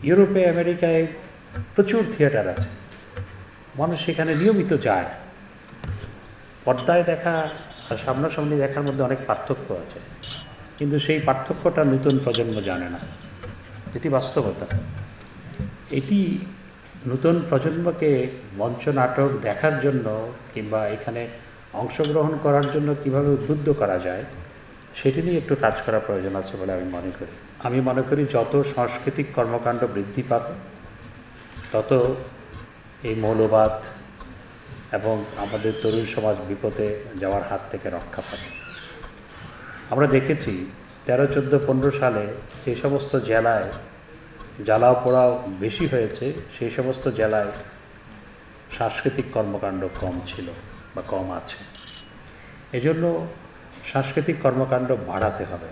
ইউরোপে আমেরিকায় প্রচুর থিয়েটার আছে, মানুষ সেখানে নিয়মিত যায়। পর্দায় দেখা আর সামনাসামনি দেখার মধ্যে অনেক পার্থক্য আছে, কিন্তু সেই পার্থক্যটা নতুন প্রজন্ম জানে না। এটি বাস্তবতা। এটি নতুন প্রজন্মকে মঞ্চ নাটক দেখার জন্য কিংবা এখানে অংশগ্রহণ করার জন্য কিভাবে উদ্বুদ্ধ করা যায় সেটি নিয়ে একটু কাজ করা প্রয়োজন আছে বলে আমি মনে করি। আমি মনে করি যত সাংস্কৃতিক কর্মকাণ্ড বৃদ্ধি পাবে তত এই মৌলবাদ এবং আমাদের তরুণ সমাজ বিপদে যাওয়ার হাত থেকে রক্ষা পাবে। আমরা দেখেছি 13, 14, 15 সালে যে সমস্ত জেলায় জ্বালাও পোড়াও বেশি হয়েছে সেই সমস্ত জেলায় সাংস্কৃতিক কর্মকাণ্ড কম ছিল বা কম আছে। এজন্য সাংস্কৃতিক কর্মকাণ্ড বাড়াতে হবে।